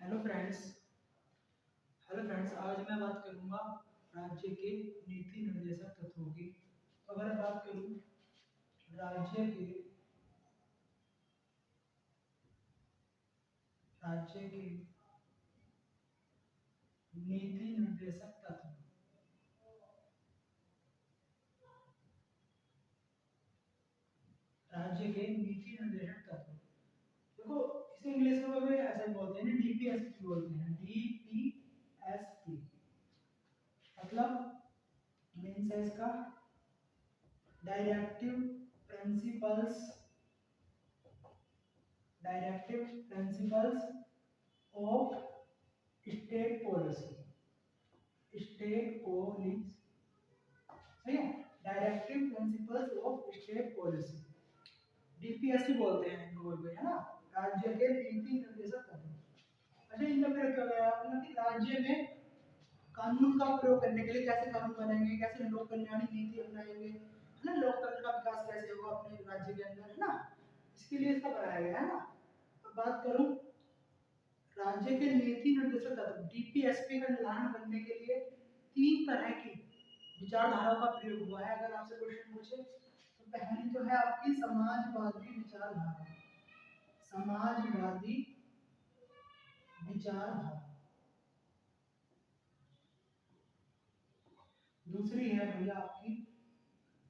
Hello friends. आज मैं बात करूंगा राज्य के नीति निर्देशक तत्वों की। तो अगर मैं बात करूं राज्य के नीति निर्देशक तत्व, राज्य के नीति निर्देशक तत्व, देखो इसे इंग्लिश में भी ऐसे बोलते हैं, डीपीएसपी बोलते हैं, डीपीएसपी मतलब मीन्स है इसका directive principles of state policy, सही है, directive principles of state policy, DPSP बोलते हैं इनको, बोलते हैं ना, राज्य के नीति निर्देशक तत्व। अच्छा, इनका प्रयोग क्या गया मतलब कि राज्य में कानून का प्रयोग करने के लिए कैसे कानून बनेंगे, कैसे लोक कल्याणी नीति अपनाएंगे, है ना, लोकतंत्र का विकास कैसे होगा अपने राज्य के अंदर, है ना, इसके लिए इसका बनाया गया है ना। अब बात करूं राज्य के नीति निर्देशक तत्व डीपीएसपी का निर्धारण करने के लिए तीन तरह की विचारधाराओं का प्रयोग हुआ है। अगर आपसे क्वेश्चन पूछे तो पहली तो है आपकी समाजवादी विचारधारा, समाजवादी विचारधारा। दूसरी है भैया आपकी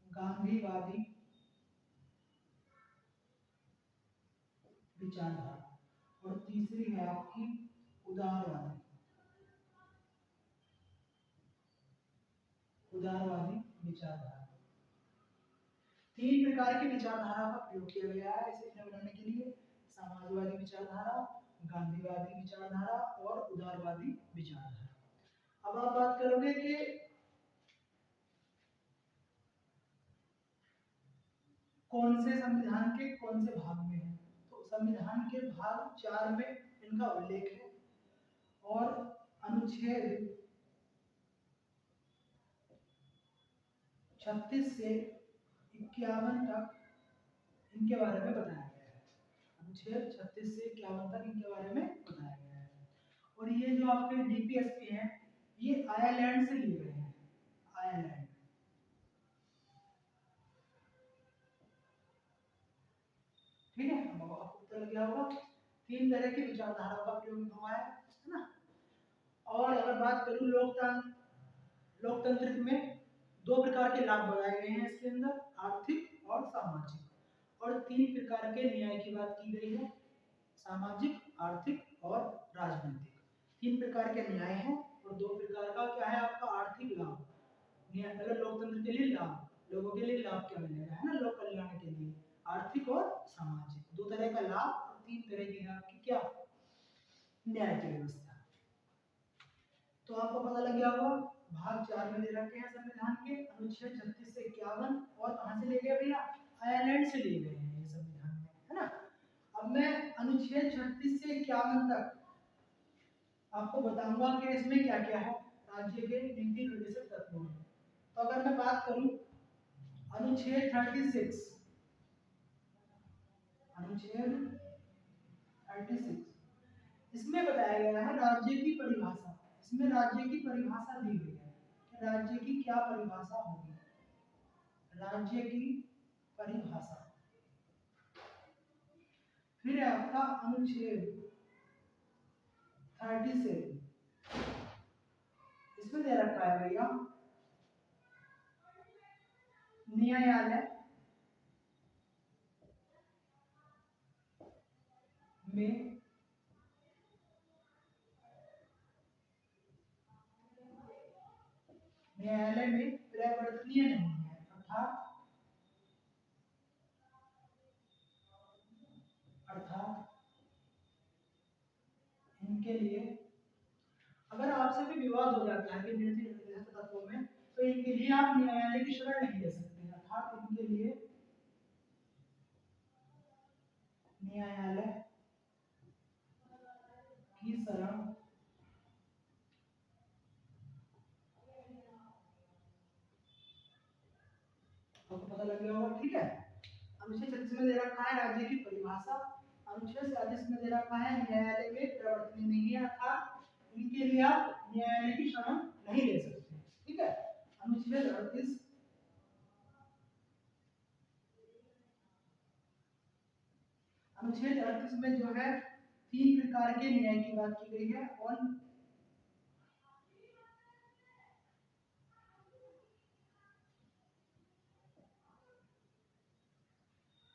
गांधीवादी विचारधारा, और तीसरी है आपकी उदारवादी विचारधारा। तीन प्रकार की विचारधारा का प्रयोग किया गया है इसे बनाने के लिए, समाजवादी विचारधारा, गांधीवादी विचारधारा और उदारवादी विचारधारा। अब आप बात करोगे कि कौन से संविधान के कौन से भाग में है, तो संविधान के भाग 4 में इनका उल्लेख है और अनुच्छेद 36 से 51 तक इनके बारे में बताया गया है। अनुच्छेद 36 से 51 तक इनके बारे में बताया गया है। और ये जो आपके डीपीएसपी हैं ये आयरलैंड से लिए गए हैं, आयरलैंड, ठीक है। अब आपको पता लग गया होगा तीन तरह की विचारधाराओं का प्रयोग हुआ है ना। और अगर बात करूं लोकतंत्र में दो प्रकार के लाभ बताए गए हैं इसके अंदर, आर्थिक और सामाजिक, और तीन प्रकार के न्याय की बात की गई है, सामाजिक, आर्थिक और राजनीतिक। तीन प्रकार के न्याय हैं और दो प्रकार का क्या है आपका आर्थिक लाभ। न्याय मतलब लोकतंत्र के लिए लाभ, लोगों के लिए लाभ क्या मिलेगा, है ना, लोक कल्याण के लिए, आर्थिक और सामाजिक, दो तरह का लाभ और तीन तरह की आपकी क्या न्याय की व्यवस्था। तो आपको पता लग गया होगा भाग 4 में दे रखे हैं संविधान के, अनुच्छेद 36 से 51, और कहां से ले गए भैया, आयरलैंड से लिए गए हैं ये संविधान में, है ना। अब मैं अनुच्छेद 36 से 51 तक आपको बताऊंगा कि इसमें क्या क्या है राज्य के नीति निर्देशक तत्वों में। तो अगर मैं बात करूं अनुच्छेद 36, अनुच्छेद 36 इसमें बताया गया है राज्य की परिभाषा, इसमें राज्य की परिभाषा दी गई है कि राज्य की क्या परिभाषा होगी, राज्य की परिभाषा। फिर है आपका अनुच्छेद 37, इसमें दे रखा है भैया न्यायालय में परिवर्तनीय नहीं है, अर्थात इनके लिए अगर आपसे भी विवाद हो जाता है कि नीति निर्देशक तत्वों में, तो इनके लिए आप न्यायालय की शरण नहीं ले सकते, अर्थात इनके लिए न्यायालय की शरण आपको पता लग गया होगा, ठीक है। अनुच्छेद 36 में दे रखा है राज्य की परिभाषा, अनुच्छेद 37 में दे रखा है न्यायालय में प्रवर्तनीय नहीं है, अर्थात इनके लिए आप न्यायालय की शरण नहीं ले सकते। ठीक है, अनुच्छेद 38 अनुच्छेद 38 में जो है 3 प्रकार के न्याय की बात की गई है। और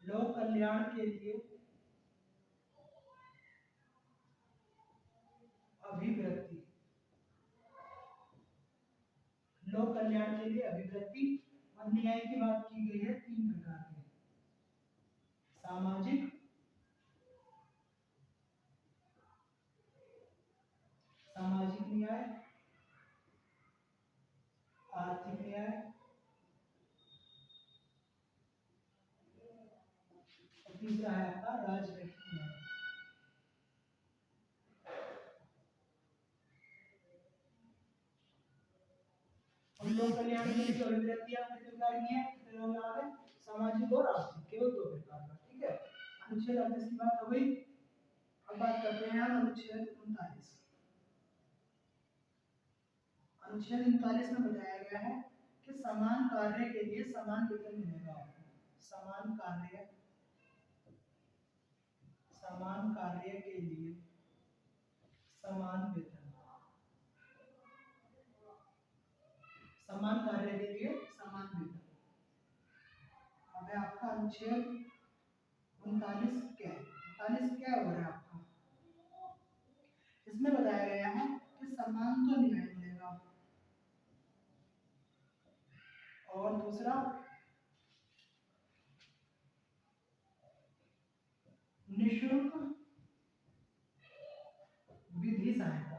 लोक कल्याण के लिए अभिव्यक्ति, लोक कल्याण के लिए अभिव्यक्ति। और न्याय की बात की गई है 3 प्रकार के, सामाजिक, सामाजिक न्याय, आर्थिक न्याय और तीसरा है आपका राजनीतिक न्याय। और लोक कल्याण के लिए जो अभिव्यक्तियां कितने प्रकार की हैं, कितने लोग यहाँ पे, सामाजिक और आर्थिक, केवल 2 प्रकार का। ठीक है, अनुच्छेद 38 की बात हो गई। अब बात करते हैं हम अनुच्छेद 39। अनुच्छेद 39 में बताया गया है कि समान कार्य के लिए समान वेतन मिलेगा आपको। समान कार्य, समान कार्य के लिए समान वेतन, समान कार्य के लिए समान वेतन। अब है आपका अनुच्छेद 39 क्या है, 39 क्या हो रहा है आपका, इसमें बताया गया है कि समान तो न्याय मिलेगा और दूसरा निःशुल्क विधि सहायता,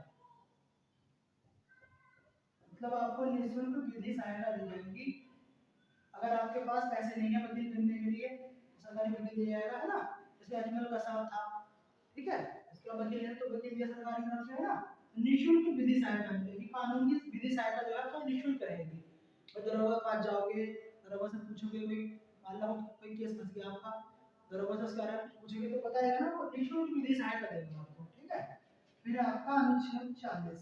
मतलब आपको निःशुल्क विधि सहायता दी जाएगी। अगर आपके पास पैसे नहीं है वकील बनने के लिए, सरकारी वकील दिया जाएगा, है ना। जैसे अजमल कसाब था, ठीक है, इसका वकील है तो वकील दिया सरकारी तरफ से, है ना। निःशुल्क विधि सहायता मिलेगी, कानून की विधि सहायता जो है तो निःशुल्क रहेगी। और दरोगा के पास जाओगे, दरोगा से पूछोगे भाई मान लो कोई केस फंस गया आपका, दरोगा से उसके बारे में पूछोगे तो बताएगा ना, वो निःशुल्क विधि सहायता देगा आपको। ठीक है, फिर आपका अनुच्छेद 40,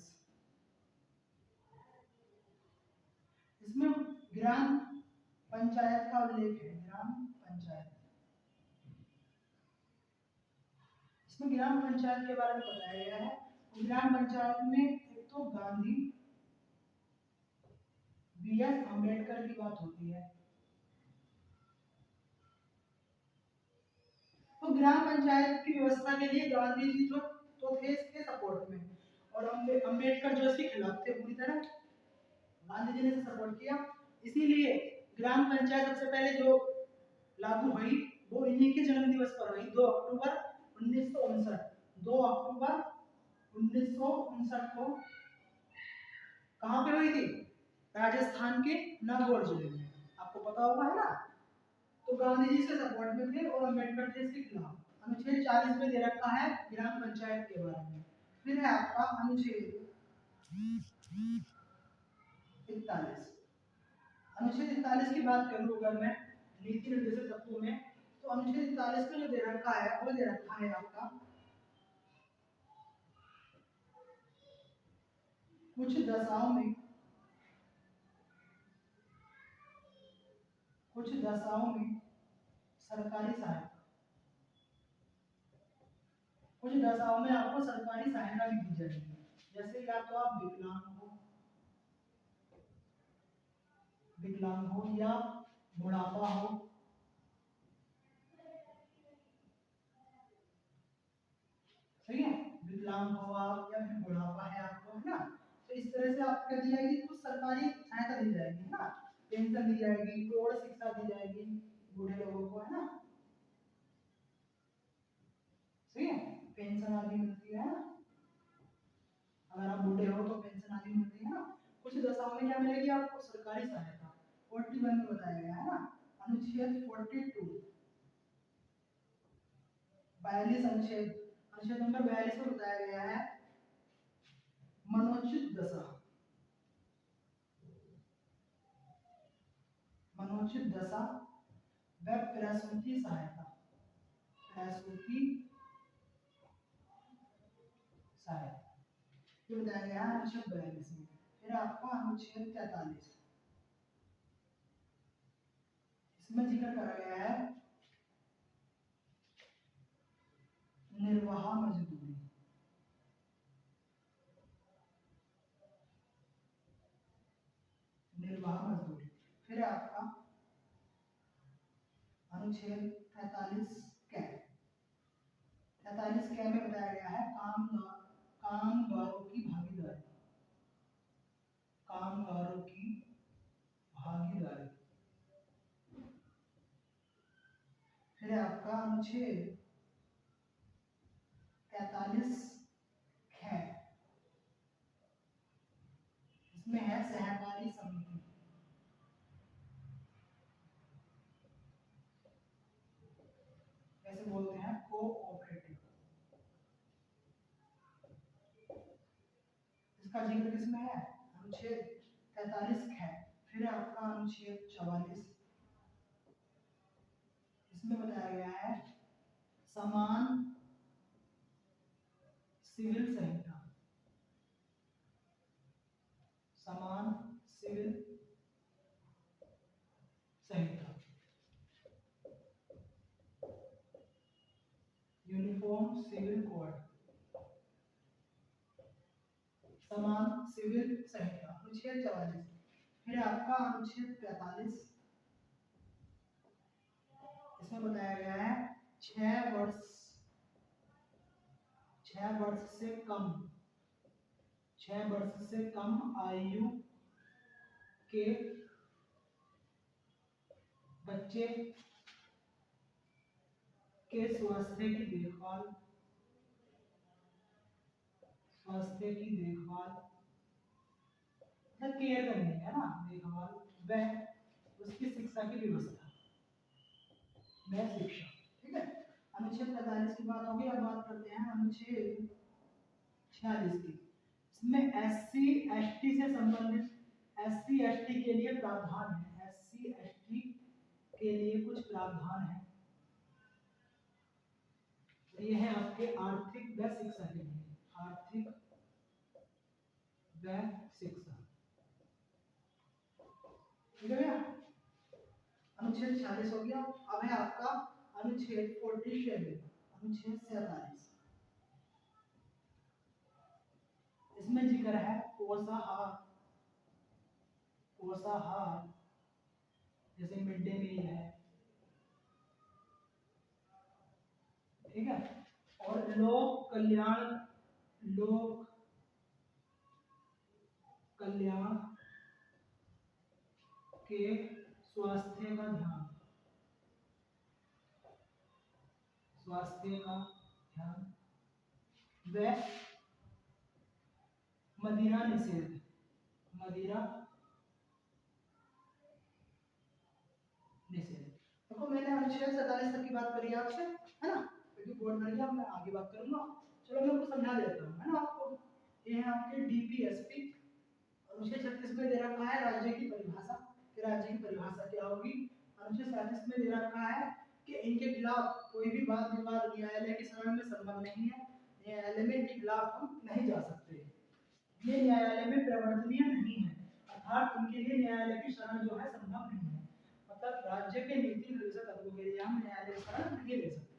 इसमें ग्राम पंचायत का उल्लेख है। ग्राम पंचायत, इसमें ग्राम पंचायत के बारे में बताया गया है। ग्राम पंचायत में एक तो गांधी BS अम्बेडकर की बात होती है। तो ग्राम पंचायत की व्यवस्था के लिए गांधी जी तो थे इसके सपोर्ट में, और अम्बेडकर जो इसके खिलाफ थे पूरी तरह। गांधी जी ने इसे सपोर्ट किया, इसीलिए ग्राम पंचायत सबसे पहले जो लागू हुई वो इन्हीं के जन्म दिवस पर हुई, 2 अक्टूबर 1959। 2 अक्टूबर 1959 को कहाँ पे हुई थी, राजस्थान के नागौर जिले में, आपको पता होगा, है ना। तो गांधी जी से सपोर्ट में थे और अम्बेडकर थे इसके खिलाफ। अनुच्छेद 40 में दे रखा है ग्राम पंचायत के बारे में। फिर है आपका अनुच्छेद 41। अनुच्छेद 41 की बात करूं अगर मैं नीति निर्देशक तत्वों में, तो अनुच्छेद 41 में जो दे रखा है वो दे रखा है आपका कुछ दशाओं में, कुछ दशाओं में सरकारी सहायता, कुछ दशाओं में आपको सरकारी सहायता भी दी जाएगी। जैसे या तो आप विकलांग हो या बुढ़ापा हो, सही है, विकलांग हो आप या फिर बुढ़ापा है आपको, है ना। तो इस तरह से आपको दी जाएगी, कुछ सरकारी सहायता दी जाएगी, है ना। पेंशन दी जाएगी, प्रौढ़ शिक्षा दी जाएगी बूढ़े लोगों को, है ना, सही है, पेंशन आदि मिलती है ना। अगर आप बूढ़े हो तो पेंशन आदि मिलती है ना। कुछ दशाओं में क्या मिलेगी आपको, सरकारी सहायता। 41 में बताया गया है ना। अनुच्छेद 42, 42 अनुच्छेद, अनुच्छेद नंबर 42 में बताया गया है मनोचित दशा, मनोचित दशा व प्रसूति सहायता, प्रसूति ये बताया गया है अनुच्छेद 42 में। फिर आपका अनुच्छेद 43, इसमें जिक्र करा गया है निर्वाह मजदूरी। निर्वाह मजदूरी। फिर आपका अनुच्छेद 43 कै। 43 कै में बताया गया है कामगारों की भागीदारी। कामगारों की भागीदारी। फिर आपका अनुच्छेद 43 ख, इसमें है सहकारी समिति। कैसे बोलते हैं, कोऑपरेटिव। इसका जिक्र किसमें है, अनुच्छेद 43 ख। फिर आपका अनुच्छेद 44, इसमें बताया गया है समान सिविल संहिता। समान सिविल संहिता, यूनिफॉर्म सिविल कोड। समान सिविल संहिता अनुच्छेद 44। फिर आपका अनुच्छेद 45, इसमें बताया गया है 6 वर्ष से कम, 6 वर्ष से कम आयु के बच्चे के स्वास्थ्य की देखभाल, केयर करनी है ना, देखभाल व उसकी शिक्षा की व्यवस्था में शिक्षा। ठीक है, अनुच्छेद 45 की बात होगी। अब बात करते हैं अनुच्छेद 46 की। इसमें एससी एसटी से संबंधित, एससी एसटी के लिए प्रावधान है, एससी एसटी के लिए कुछ प्रावधान है। ये है आपके आर्थिक व शिक्षा के लिए, आर्थिक व शिक्षा। ठीक है भैया, अनुच्छेद 46 हो गया। अब है आपका अनुच्छेद 47, अनुच्छेद 47। इसमें जिक्र है पोषाहार। पोषाहार जैसे मिड डे मील है, ठीक है, और लोक कल्याण के स्वास्थ्य का ध्यान, व मदिरा निषेध, मदिरा निषेध। देखो मैंने अनुच्छेद 47 तक की बात करी आपसे, है ना, क्योंकि बोर्ड में गया, मैं आगे बात करूंगा। चलो मैं आपको समझा देता हूँ, है ना। आपको ये है आपके डीपीएसपी। अनुच्छेद 36 में दे रखा है राज्य की परिभाषा, कि राज्य की परिभाषा क्या होगी। अनुच्छेद 37 में दे रखा है कि इनके खिलाफ कोई भी वाद विवाद न्यायालय के शरण में संभव नहीं है, न्यायालय में इनके खिलाफ हम नहीं जा सकते, ये न्यायालय में प्रवर्तनीय नहीं है, अर्थात उनके लिए न्यायालय की शरण जो है संभव नहीं है। मतलब राज्य के नीति निर्देशक तत्वों के लिए हम न्यायालय की शरण नहीं ले सकते।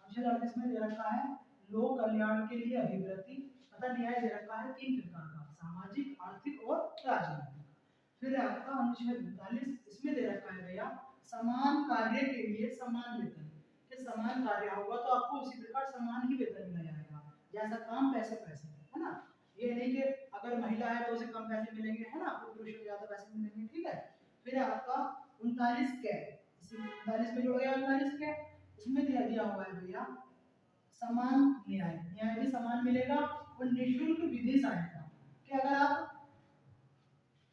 अनुच्छेद 38 में दे रखा है लोक कल्याण के लिए अभिवृत्ति, मतलब न्याय दे रखा है 3 प्रकार का, सामाजिक, आर्थिक और राजनीतिक। फिर आपका अनुच्छेद 39, इसमें दे रखा है भैया समान कार्य के लिए समान वेतन, कि समान कार्य होगा तो आपको उसी प्रकार समान ही वेतन मिला जाएगा, जैसा काम वैसे पैसे, है ना। ये नहीं कि अगर महिला है तो उसे कम पैसे मिलेंगे, है ना, पुरुष को ज्यादा पैसे मिलेंगे। ठीक है, फिर आपका 39 कै, 39 में जोड़ गया 39 कै, इसमें दिया हुआ है भैया समान न्याय, न्याय भी समान मिलेगा, और निःशुल्क विधि सहायता, कि अगर आप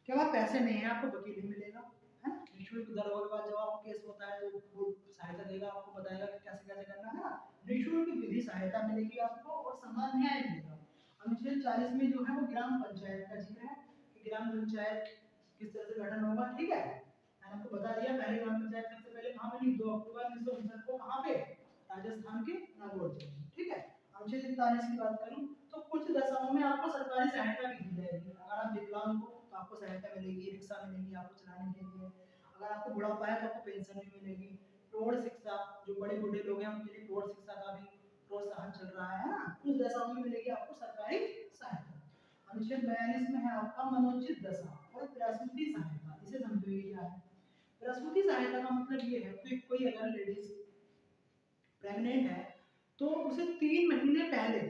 के पास पैसे नहीं है आपको वकील ही मिलेगा, है ना, निःशुल्क दरों के बाद जब आपको केस होता है तो वो सहायता देगा, आपको बताएगा कि कैसे कैसे करना है ना, निःशुल्क विधि सहायता मिलेगी आपको, और समान न्याय मिलेगा। अनुच्छेद 40 में जो है वो ग्राम पंचायत का जिक्र है, कि ग्राम पंचायत किस तरह से गठन होगा। ठीक है, मैंने आपको बता दिया पहले ग्राम पंचायत सबसे पहले कहाँ बनी, 2 अक्टूबर 1959 को, कहाँ पे, राजस्थान के नागौर जिले में। ठीक है, अनुच्छेद 41 की बात करूं तो कुछ कुछ दशाओं में आपको सरकारी सहायता भी दी जाएगी। अगर आप विकलांग हो तो आपको सहायता मिलेगी, रिक्शा मिलेगी आपको चलाने के लिए। अगर आपको बुढ़ापा है तो आपको पेंशन भी मिलेगी। प्रौढ़ शिक्षा, जो बड़े बूढ़े लोग हैं उनके लिए प्रौढ़ शिक्षा का भी प्रोत्साहन चल रहा है ना, कुछ दशाओं में मिलेगी आपको सरकारी सहायता। अनुच्छेद 42 में है आपका मनोचित दशा और प्रसूति सहायता। इसे समझो ये क्या है। प्रसूति सहायता का मतलब ये है कि कोई अगर लेडीज प्रेग्नेंट है तो उसे 3 महीने पहले,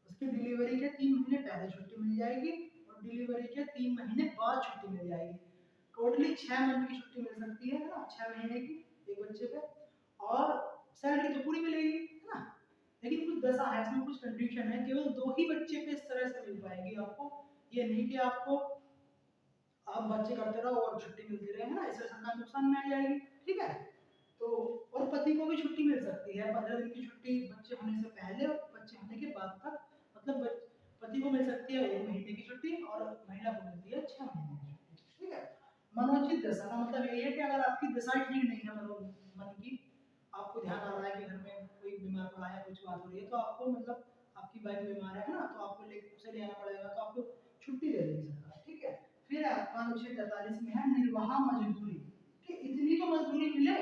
उसकी डिलीवरी के 3 महीने पहले छुट्टी मिल जाएगी और डिलीवरी के 3 महीने बाद छुट्टी मिल जाएगी। टोटली 6 मंथ की छुट्टी मिल सकती है ना, 6 महीने की एक बच्चे पे, और सैलरी तो पूरी मिलेगी है ना। लेकिन कुछ दशा है, इसमें कुछ कंडीशन है, केवल 2 ही बच्चे पे इस तरह से मिल पाएगी आपको। ये नहीं कि आपको आप बच्चे करते रहो और छुट्टी मिलती रहे है ना, इससे सरकार नुकसान में आ जाएगी। ठीक है, तो और पति को भी छुट्टी मिल सकती है 15 दिन की छुट्टी, बच्चे होने से पहले और बच्चे होने के बाद तक। मतलब पति को मिल सकती है 1 महीने की छुट्टी और महिला को मिलती है 6 महीने की छुट्टी। ठीक है, मनोचित दशा का मतलब यही है कि अगर आपकी दशा ठीक नहीं है मन की, आपको ध्यान आ रहा है कि घर में कोई बीमार पड़ा है, कुछ बात हो रही है, तो आपको मतलब आपकी वाइफ बीमार है ना, तो आपको उसे ले आना पड़ेगा, तो आपको छुट्टी दे देगी सरकार। ठीक है, फिर आपका अनुच्छेद 43 में है निर्वाह मजदूरी, कि इतनी तो मजदूरी मिले,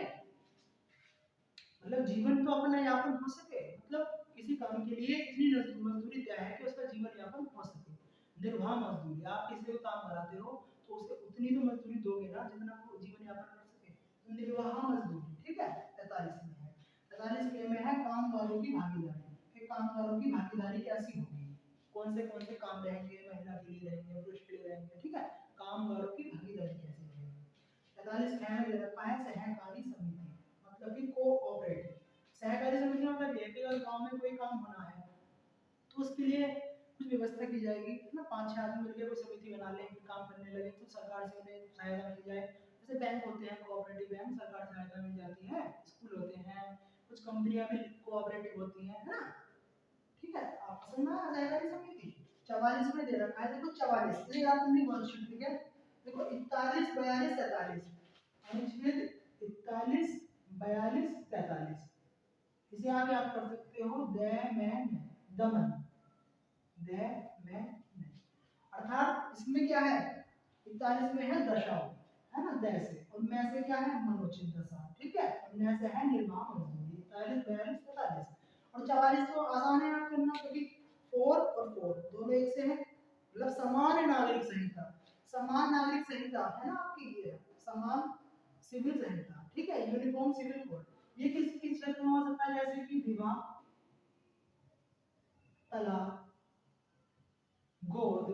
मतलब जीवन तो अपना यापन हो सके, मतलब किसी काम के लिए इतनी मजदूरी तय है कि उसका जीवन यापन हो सके। निर्वाह मजदूरी, आप किसी को काम कराते हो तो उसे उतनी तो मजदूरी दोगे ना जितना वो जीवन यापन कर सके, तो निर्वाह मजदूरी। ठीक है, 43 में है। 43 में है काम वालों की भागीदारी, कि काम वालों की भागीदारी कैसी होगी, कौन से काम रहेंगे, महिला के लिए रहेंगे, पुरुष के लिए रहेंगे। ठीक है, काम वालों की भागीदारी कैसी रहेगी। 43 में दे रखा है सहकारी समिति, मतलब कि कोऑपरेटिव। सहकारी समिति मतलब ये कि अगर गांव में कोई काम होना है तो उसके लिए कुछ व्यवस्था की जाएगी ना, 5-6 आदमी मिलकर कोई समिति बना लें, काम करने लगे, तो सरकार से उन्हें सहायता मिल जाए। जैसे बैंक होते हैं कोऑपरेटिव बैंक, सरकार से सहायता मिल जाती है। स्कूल होते हैं, कुछ कंपनियां भी कोऑपरेटिव होती हैं, है ना। ठीक है, आप समझ में सहकारी समिति। 44 में दे रखा है, देखो 44 ये याद करनी बहुत जरूरी है। देखो 41, 42, 43, अनुच्छेद 41, 42, 43, इसे आप याद कर सकते हो दे में दमन, दे में अर्थात इसमें क्या है, 41 में है दशा, है ना, दे से, और में से क्या है मनोचित दशा। ठीक है, में से है निर्वाह मजदूरी। 41, 42, 43 और 44 तो आसान है याद करना, क्योंकि 4 और 4 दोनों एक से हैं, मतलब समान नागरिक संहिता, समान नागरिक संहिता है ना आपकी, ये समान सिविल संहिता। ठीक है, यूनिफॉर्म सिविल कोड। ये किस क्षेत्र में हो सकता है, जैसे कि विवाह, तलाक, गोद,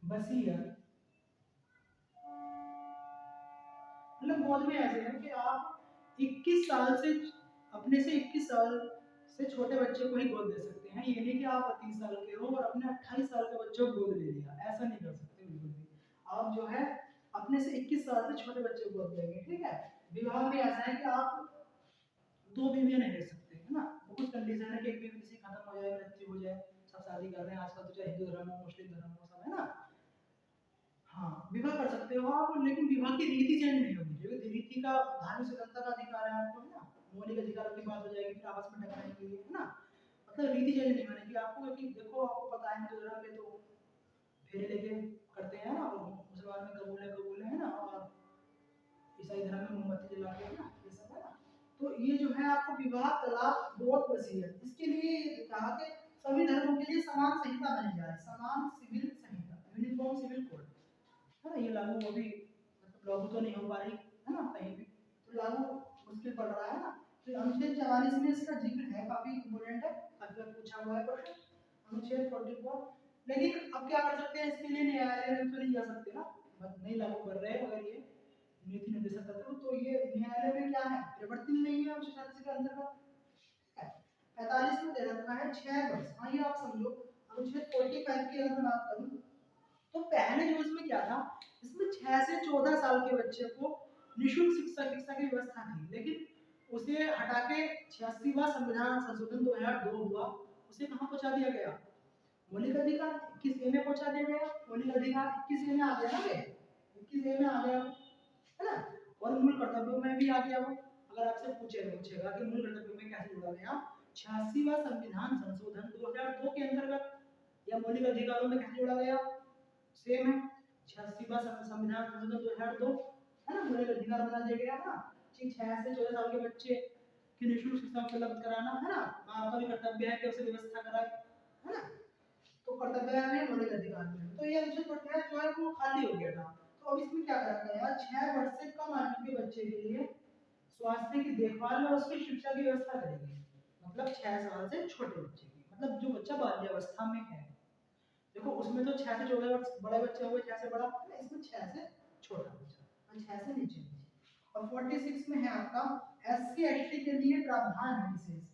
वसीयत। मतलब गोद में ऐसे है कि आप 21 साल से अपने से 21 साल से छोटे बच्चे को ही गोद दे सकते हैं। ये नहीं कि आप 30 साल के हो और अपने 28 साल के बच्चे को गोद ले लिया, ऐसा नहीं कर सकते बिल्कुल भी। आप जो है अपने से 21 साल से छोटे बच्चे को गोद लेंगे। ठीक है, विवाह में ऐसा है कि आप 2 बीवियां नहीं ले सकते, है ना। कुछ कंडीशन है कि एक बीवी किसी खत्म हो जाए, मृत्यु हो जाए, सब शादी कर रहे हैं आजकल, तो चाहे हिंदू धर्म हो, मुस्लिम धर्म हो, सब है ना। हाँ, विवाह कर सकते हो आप, लेकिन विवाह की रीति चेंज नहीं होगी, क्योंकि रीति का धार्मिक स्वतंत्रता का अधिकार है आपको, है ना। मौलिक अधिकारों की बात हो जाएगी, फिर आपस में टकराएंगे, है ना। मतलब रीति चेंज नहीं होने की आपको, क्योंकि देखो आपको पता है हिंदू धर्म में तो फेरे लेके करते हैं ना, और मुसलमान में कबूल है ना, और ईसाई धर्म में मोमबत्ती जला के, है ना, ये सब है ना। तो ये जो है आपको विवाह, तलाक, गोद, वसीयत, इसके लिए कहा कि सभी धर्मों के लिए समान संहिता बनी जाए, समान सिविल संहिता, यूनिफॉर्म सिविल कोड, है ना। ये लागू वो भी मतलब लागू तो नहीं हो पा रही, है ना, कहीं भी तो लागू मुश्किल पड़ रहा है ना। तो अनुच्छेद 44 में इसका जिक्र है, काफी इंपॉर्टेंट है, काफी बार पूछा हुआ है क्वेश्चन। अनुच्छेद 44, लेकिन अब क्या कर सकते हैं, इसके लिए न्यायालय में तो नहीं जा सकते ना, बस नहीं लागू कर रहे हैं अगर ये नीति निर्देशक तत्व, तो ये न्यायालय में क्या है, प्रवर्तन नहीं है उस शर्त के अंतर्गत। 45 में दे रखा है 6 वर्ष। हाँ, ये आप समझो, अनुच्छेद 45 की अगर मैं बात करूं तो पहले जो इसमें क्या था, इसमें 6 से 14 साल के बच्चे को निःशुल्क शिक्षा की व्यवस्था थी, लेकिन उसे हटा के 86वां संविधान संशोधन 2002 हुआ, उसे कहां पहुंचा दिया गया, मौलिक अधिकार 21A में पहुंचा दिया गया। मौलिक अधिकार 21A में आ गया ना, 21A में आ गया, है ना। और मूल कर्तव्यों में भी आ गया वो। अगर आपसे पूछेगा कि मूल कर्तव्यों में कैसे जोड़ा गया, 86वां संविधान संशोधन 2002 के अंतर्गत या मौलिक अधिकारों में कैसे जोड़ा गया, सेम है 86वां संविधान संशोधन 2002 है ना, मौलिक अधिकार बना दिया गया ना कि 6 से 14 साल के बच्चे की निःशुल्क शिक्षा उपलब्ध कराना है ना, माँ का भी कर्तव्य है कि उसे व्यवस्था कराए है ना, तो कर्तव्य है मौलिक अधिकार में। तो ये अनुच्छेद 48 जो है वो खाली हो गया था, तो अब इसमें क्या करा गया, 6 वर्ष से कम आयु के बच्चे के लिए स्वास्थ्य की देखभाल और उसकी शिक्षा की व्यवस्था करेगी, मतलब 6 साल से छोटे बच्चे की, मतलब जो बच्चा बाल्यावस्था में है। देखो उसमें तो 6 से 14 वर्ष बड़े बच्चे हो गए, 6 से बड़ा, इसमें 6 से छोटा बच्चा और 6 से नीचे। और 46 में है आपका एससी एसटी के लिए प्रावधान है विशेष,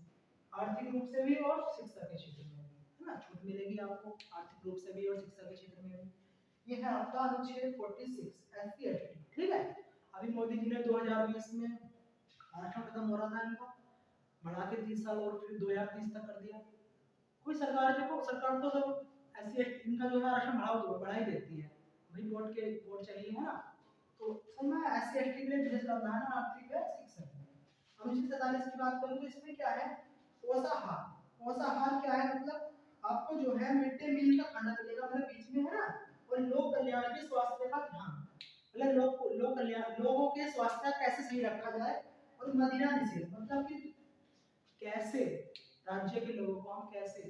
आर्थिक रूप से भी और शिक्षा के क्षेत्र में भी, है ना, छूट मिलेगी आपको आर्थिक रूप से भी और शिक्षा के क्षेत्र में भी। ये है आपका अनुच्छेद 46 एससी एसटी, ठीक है। अभी मोदी जी ने 2020 में आरक्षण खत्म हो रहा था इनका, बढ़ा के 30 साल और फिर 2030 तक कर दिया। कोई सरकार, देखो सरकार तो सब एससी एसटी इनका जो है आरक्षण बढ़ा ही देती है, भाई वोट चाहिए है ना, तो सर मैं एससी एसटी के लिए विशेष प्रावधान है आर्थिक है शिक्षा है। अनुच्छेद 47 की बात करूं तो इसमें क्या है, पोषाहार, पोषाहार क्या है, मतलब आपको जो है मिड डे मील का खाना मिलेगा, मतलब बीच में है ना, और लोक कल्याण के स्वास्थ्य का ध्यान, मतलब लोक कल्याण लोगों के स्वास्थ्य का कैसे सही रखा जाए, और मदिरा निषेध, मतलब कि कैसे राज्य के लोगों को हम कैसे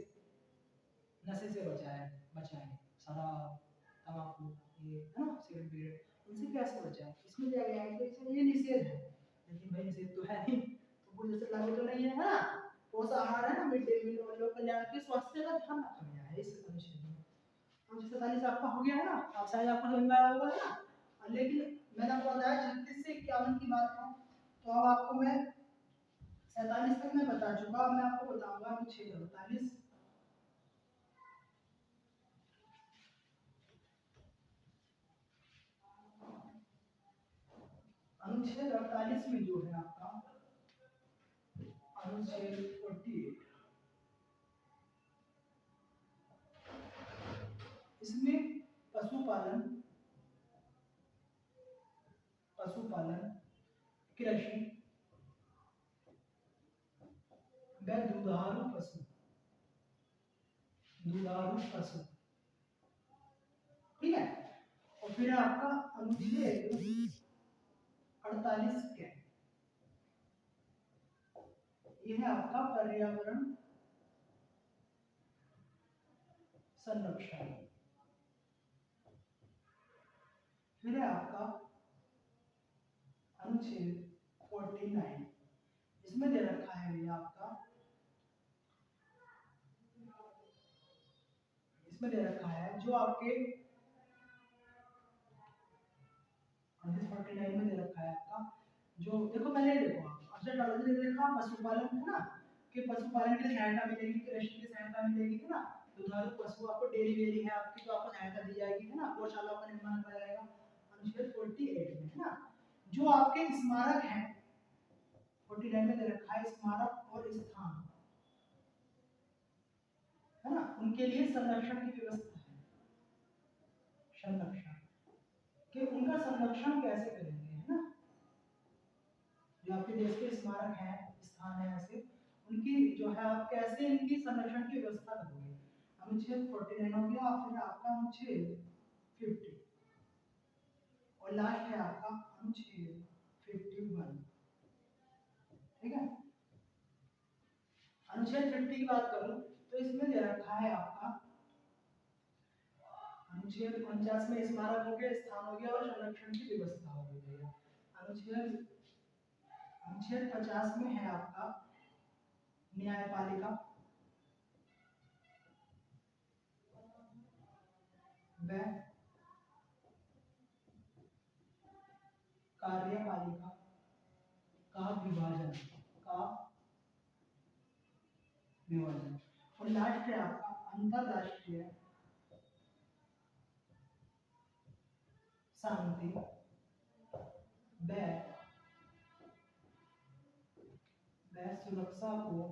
नशे से बचाएं शराब तंबाकू ये है ना सिगरेट इनसे कैसे बचाएं, इसमें दिया गया है कि इसमें ये निषेध है, लेकिन भाई निषेध तो है नहीं, तो पूरी तरह से लागू तो नहीं है ना, पोषाहार है ना, मिड डे मील और लोक कल्याण के स्वास्थ्य का ध्यान रखा गया है इस अनुच्छेद में। अनुच्छेद 47 आपका हो गया है ना, आप शायद आपको समझ में आया होगा है ना, लेकिन मैंने आपको बताया 36 से 51 की बात है, तो अब आपको मैं 47 तक मैं बता चुका, अब मैं आपको बताऊंगा अनुच्छेद 48। अनुच्छेद 48 में जो है आपका अनुच्छेद 48, इसमें पशुपालन कृषि व दुधारू पशु, ठीक है। और फिर आपका अनुच्छेद 48 के ये है आपका पर्यावरण संरक्षण, फिर है आपका अनुच्छेद 49, इसमें दे रखा है ये आपका, इसमें दे रखा है जो आपके अनुच्छेद 49 में दे रखा है आपका, जो देखो पहले देखो आप अनुच्छेद 48 में देखा पशुपालन है ना, कि पशुपालन के लिए सहायता मिलेगी, कृषि की सहायता मिलेगी है ना, दुधारू पशु आपको डेयरी वेरी है आपकी तो आपको सहायता दी जाएगी है ना, गौशाला का निर्माण कराया जाएगा अनुच्छेद 48 में है ना। जो आपके स्मारक हैं 49 में दे रखा है स्मारक और स्थान है ना, उनके लिए संरक्षण की व्यवस्था है, संरक्षण कि उनका संरक्षण कैसे करेंगे है ना, जो आपके देश के स्मारक हैं स्थान है ऐसे उनकी जो है आप कैसे इनकी संरक्षण की व्यवस्था करोगे, अनुच्छेद 49 हो गया। फिर आपका अनुच्छेद 50 और लास्ट है आपका अनुच्छेद 51, ठीक है। अनुच्छेद 50 की बात करूं तो इसमें दे रखा है आपका अनुच्छेद 49 में स्मारक हो गया, स्थान हो गया और संरक्षण की व्यवस्था हो गई। अनुच्छेद 50 में है आपका न्यायपालिका व कार्यपालिका का विभाजन और लास्ट है आपका अंतरराष्ट्रीय शांति व सुरक्षा को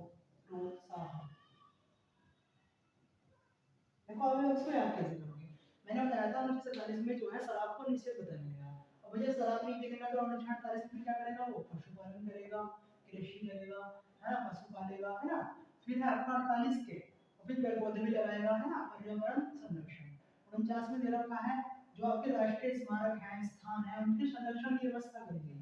प्रोत्साहन। देखो अब इसको याद कैसे करोगे, मैंने बताया था अनुच्छेद 47 में जो है शराब को निषेध बताया गया, अब मुझे शराब नहीं पीने का तो अनुच्छेद 48 में क्या करेगा, वो पशुपालन करेगा, कृषि करेगा है ना, पशु पालेगा है ना, फिर है आपका 48 के, और फिर पेड़ पौधे भी लगाएगा, है ना, पर्यावरण संरक्षण। 49 में दे रखा है जो आपके राष्ट्रीय स्मारक है, स्थान है, उनके संरक्षण की व्यवस्था करेंगे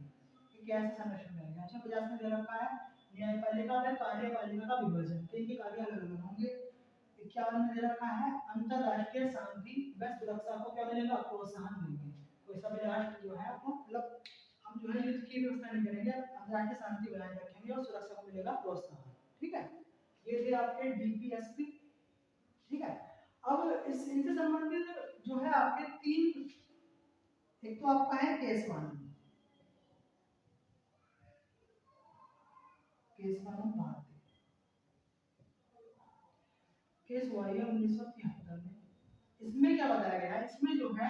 कि कैसे संरक्षण करेंगे। अच्छा, 50 में दे रखा है न्यायपालिका व कार्यपालिका का विभाजन, तो इनके कार्य अलग अलग होंगे। 51 में दे रखा है अंतरराष्ट्रीय शांति व सुरक्षा को क्या मिलेगा, प्रोत्साहन देंगे। कोई सा भी राष्ट्र जो है आपको मतलब हम जो है युद्ध की व्यवस्था नहीं करेंगे, अंतरराष्ट्रीय शांति बनाए रखेंगे और सुरक्षा को मिलेगा प्रोत्साहन। ठीक है, ये थे आपके डीपीएसपी। ठीक है, अब इस इनसे संबंधित जो है आपके तीन, एक तो आपका है केसवानी, केसवानी भारती, केस हुआ है 1973 में। इसमें क्या बताया गया है, इसमें जो है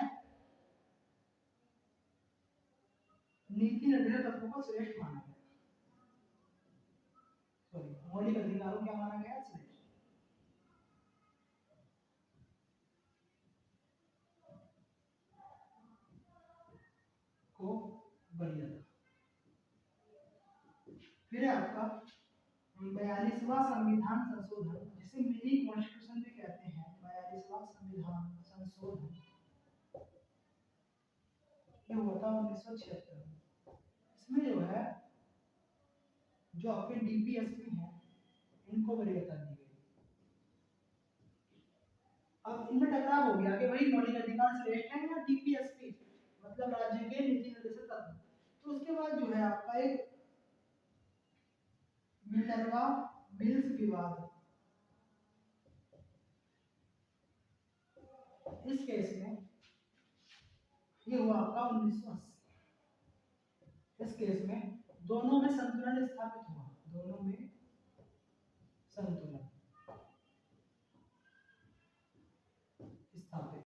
नीति निर्धारण तत्वों को श्रेष्ठ माना गया, सॉरी मौलिक अधिकारों क्या माना गया, श्रेष्ठ को वरीयता। फिर है आपका 42वां संविधान संशोधन, जिसे मिनी कॉन्स्टिट्यूशन भी कहते हैं, 42वां संविधान संशोधन ये हुआ था 1976 में। इसमें जो है जो आपके डीपीएसपी हैं इनको वरीयता दी गई। अब इनमें टकराव हो गया कि भाई मौलिक अधिकार श्रेष्ठ है या डीपीएसपी, मतलब राज्य के नीति निर्देशक तत्व। तो उसके बाद जो है आपका एक मिनर्वा मिल्स विवाद, इस केस में ये हुआ आपका 1980। इस केस में दोनों में संतुलन स्थापित हुआ, दोनों में संतुलन स्थापित।